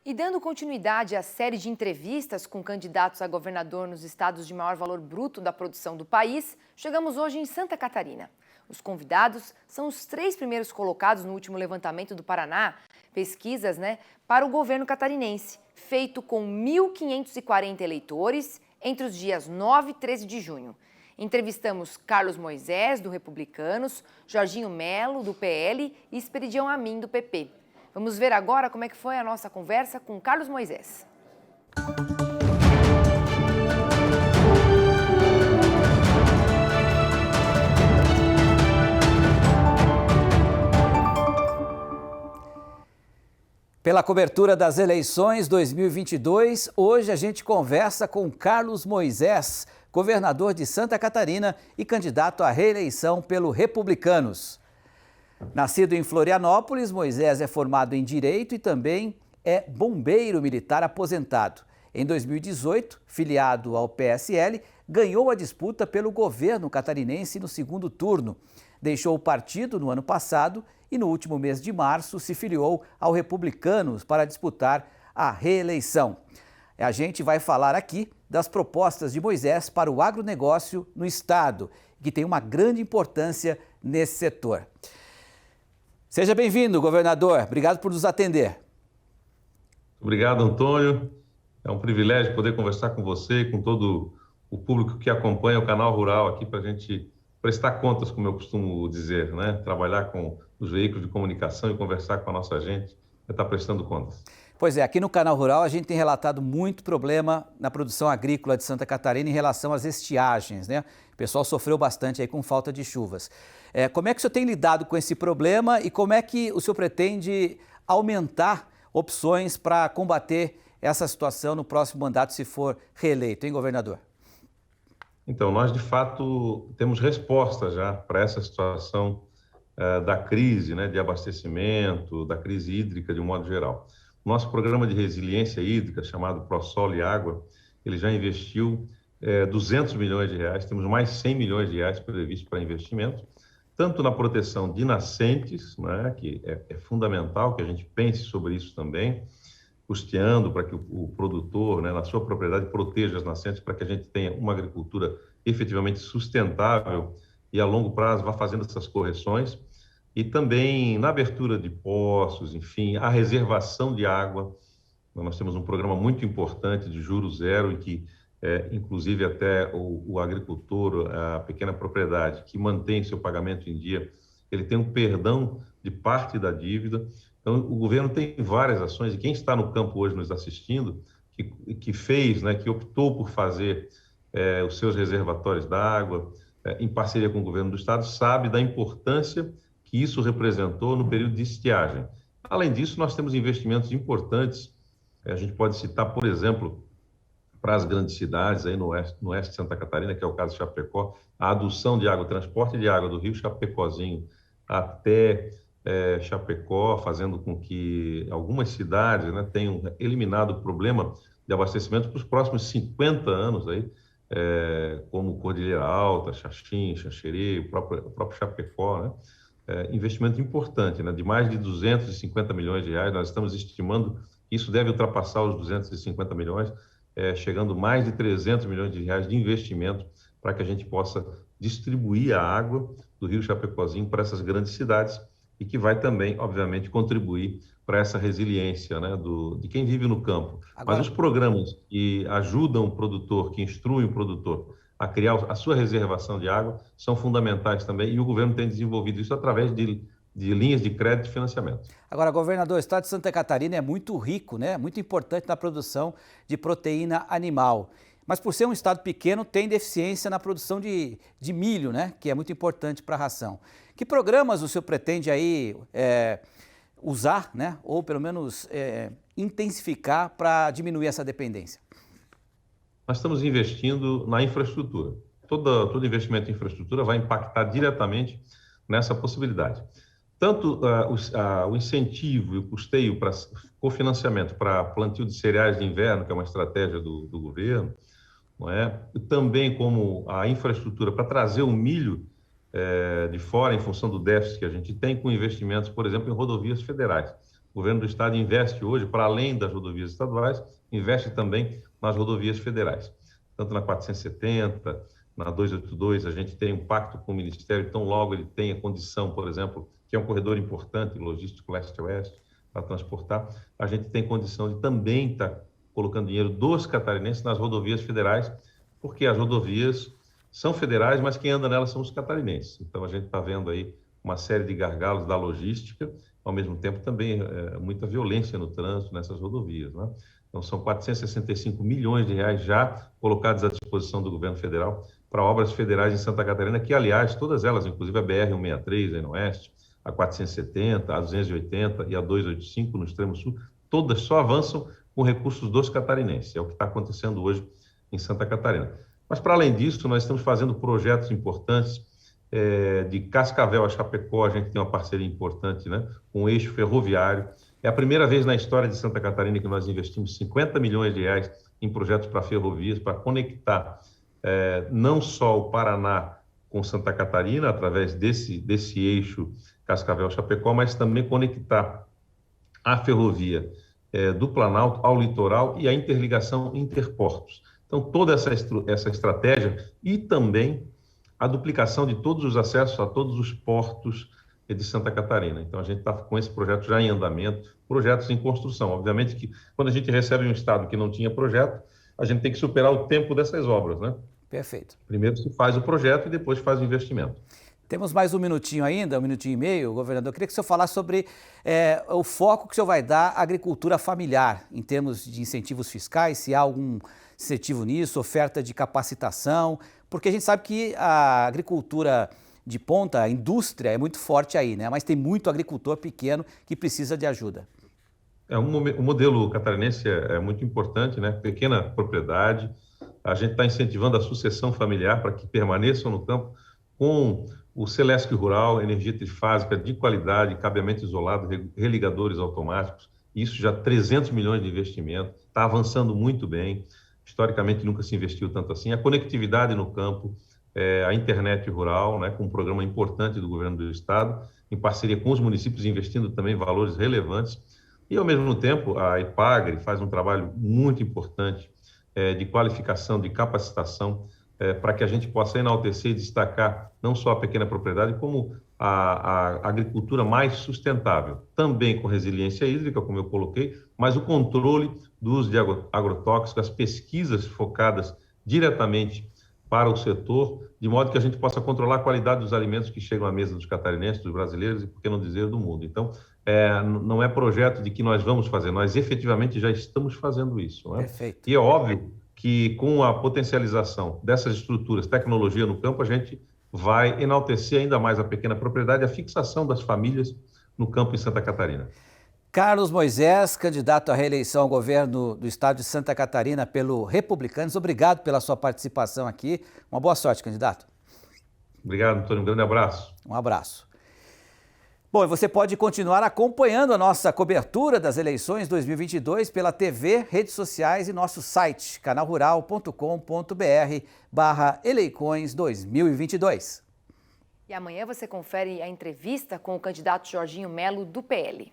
E dando continuidade à série de entrevistas com candidatos a governador nos estados de maior valor bruto da produção do país, chegamos hoje em Santa Catarina. Os convidados são os 3 primeiros colocados no último levantamento do Paraná, pesquisas, para o governo catarinense, feito com 1.540 eleitores entre os dias 9 e 13 de junho. Entrevistamos Carlos Moisés, do Republicanos, Jorginho Melo, do PL e Esperidião Amin, do PP. Vamos ver agora como é que foi a nossa conversa com Carlos Moisés. Pela cobertura das eleições 2022, hoje a gente conversa com Carlos Moisés, governador de Santa Catarina e candidato à reeleição pelo Republicanos. Nascido em Florianópolis, Moisés é formado em Direito e também é bombeiro militar aposentado. Em 2018, filiado ao PSL, ganhou a disputa pelo governo catarinense no segundo turno. Deixou o partido no ano passado e no último mês de março se filiou ao Republicanos para disputar a reeleição. A gente vai falar aqui das propostas de Moisés para o agronegócio no estado, que tem uma grande importância nesse setor. Seja bem-vindo, governador. Obrigado por nos atender. Obrigado, Antônio. É um privilégio poder conversar com você e com todo o público que acompanha o Canal Rural aqui para a gente prestar contas, como eu costumo dizer, Trabalhar com os veículos de comunicação e conversar com a nossa gente, estar prestando contas. Pois é, aqui no Canal Rural a gente tem relatado muito problema na produção agrícola de Santa Catarina em relação às estiagens, O pessoal sofreu bastante aí com falta de chuvas. Como é que o senhor tem lidado com esse problema e como é que o senhor pretende aumentar opções para combater essa situação no próximo mandato, se for reeleito, hein, governador? Então, nós de fato temos resposta já para essa situação da crise, de abastecimento, da crise hídrica de um modo geral. Nosso programa de resiliência hídrica, chamado ProSolo e Água, ele já investiu 200 milhões de reais, temos mais 100 milhões de reais previstos para investimento, tanto na proteção de nascentes, que é fundamental que a gente pense sobre isso também, custeando para que o produtor, na sua propriedade, proteja as nascentes para que a gente tenha uma agricultura efetivamente sustentável e a longo prazo vá fazendo essas correções. E também na abertura de poços, enfim, a reservação de água. Nós temos um programa muito importante de juros zero, em que, inclusive, até o agricultor, a pequena propriedade que mantém seu pagamento em dia, ele tem um perdão de parte da dívida. Então, o governo tem várias ações, e quem está no campo hoje nos assistindo, que fez, que optou por fazer os seus reservatórios d'água, em parceria com o governo do estado, sabe da importância que isso representou no período de estiagem. Além disso, nós temos investimentos importantes, a gente pode citar, por exemplo, para as grandes cidades, aí no oeste de Santa Catarina, que é o caso de Chapecó, a adução de água, o transporte de água do rio Chapecozinho até Chapecó, fazendo com que algumas cidades tenham eliminado o problema de abastecimento para os próximos 50 anos, aí, como Cordilheira Alta, Xaxim, Xanxerê, o próprio Chapecó, investimento importante, de mais de 250 milhões de reais. Nós estamos estimando que isso deve ultrapassar os 250 milhões, chegando mais de 300 milhões de reais de investimento para que a gente possa distribuir a água do rio Chapecozinho para essas grandes cidades e que vai também, obviamente, contribuir para essa resiliência de quem vive no campo. Agora, mas os programas que ajudam o produtor, que instruem o produtor a criar a sua reservação de água, são fundamentais também, e o governo tem desenvolvido isso através de linhas de crédito e financiamento. Agora, governador, o estado de Santa Catarina é muito rico, muito importante na produção de proteína animal. Mas por ser um estado pequeno, tem deficiência na produção de milho, que é muito importante para a ração. Que programas o senhor pretende aí usar, ou pelo menos intensificar para diminuir essa dependência? Nós estamos investindo na infraestrutura. Todo investimento em infraestrutura vai impactar diretamente nessa possibilidade. Tanto o incentivo e o custeio para cofinanciamento para plantio de cereais de inverno, que é uma estratégia do governo, e também como a infraestrutura para trazer o milho de fora, em função do déficit que a gente tem, com investimentos, por exemplo, em rodovias federais. O governo do estado investe hoje, para além das rodovias estaduais, investe também nas rodovias federais. Tanto na 470, na 282, a gente tem um pacto com o Ministério, tão logo ele tenha condição, por exemplo, que é um corredor importante, logístico leste-oeste, para transportar, a gente tem condição de também estar colocando dinheiro dos catarinenses nas rodovias federais, porque as rodovias são federais, mas quem anda nelas são os catarinenses. Então, a gente está vendo aí uma série de gargalos da logística, ao mesmo tempo também muita violência no trânsito nessas rodovias, né? Então, são 465 milhões de reais já colocados à disposição do governo federal para obras federais em Santa Catarina, que, aliás, todas elas, inclusive a BR-163 aí no oeste, a 470, a 280 e a 285 no extremo sul, todas só avançam com recursos dos catarinenses. É o que está acontecendo hoje em Santa Catarina. Mas, para além disso, nós estamos fazendo projetos importantes de Cascavel a Chapecó. A gente tem uma parceria importante, né, com o eixo ferroviário. É a primeira vez na história de Santa Catarina que nós investimos 50 milhões de reais em projetos para ferrovias, para conectar não só o Paraná com Santa Catarina, através desse eixo Cascavel-Chapecó, mas também conectar a ferrovia do Planalto ao litoral e a interligação interportos. Então, toda essa estratégia e também a duplicação de todos os acessos a todos os portos de Santa Catarina. Então, a gente está com esse projeto já em andamento, projetos em construção. Obviamente que quando a gente recebe um estado que não tinha projeto, a gente tem que superar o tempo dessas obras, né? Perfeito. Primeiro se faz o projeto e depois faz o investimento. Temos mais um minutinho ainda, um minutinho e meio, governador. Eu queria que o senhor falasse sobre o foco que o senhor vai dar à agricultura familiar, em termos de incentivos fiscais, se há algum incentivo nisso, oferta de capacitação, porque a gente sabe que a agricultura de ponta, a indústria é muito forte aí, né? Mas tem muito agricultor pequeno que precisa de ajuda. O modelo catarinense é muito importante, né? Pequena propriedade. A gente está incentivando a sucessão familiar para que permaneçam no campo com o Celesc Rural, energia trifásica de qualidade, cabeamento isolado, religadores automáticos. Isso já 300 milhões de investimento, está avançando muito bem. Historicamente nunca se investiu tanto assim. A conectividade no campo, a internet rural, né, com um programa importante do governo do estado, em parceria com os municípios, investindo também valores relevantes. E, ao mesmo tempo, a Epagre faz um trabalho muito importante de qualificação, de capacitação, para que a gente possa enaltecer e destacar não só a pequena propriedade, como a agricultura mais sustentável, também com resiliência hídrica, como eu coloquei, mas o controle do uso de agrotóxicos, as pesquisas focadas diretamente para o setor, de modo que a gente possa controlar a qualidade dos alimentos que chegam à mesa dos catarinenses, dos brasileiros e, por que não dizer, do mundo. Então, não é projeto de que nós vamos fazer, nós efetivamente já estamos fazendo isso, né? Perfeito. E é óbvio que com a potencialização dessas estruturas, tecnologia no campo, a gente vai enaltecer ainda mais a pequena propriedade, a fixação das famílias no campo em Santa Catarina. Carlos Moisés, candidato à reeleição ao governo do estado de Santa Catarina pelo Republicanos, obrigado pela sua participação aqui. Uma boa sorte, candidato. Obrigado, Antônio. Um grande abraço. Um abraço. Bom, e você pode continuar acompanhando a nossa cobertura das eleições 2022 pela TV, redes sociais e nosso site, canalrural.com.br/eleicões 2022. E amanhã você confere a entrevista com o candidato Jorginho Melo, do PL.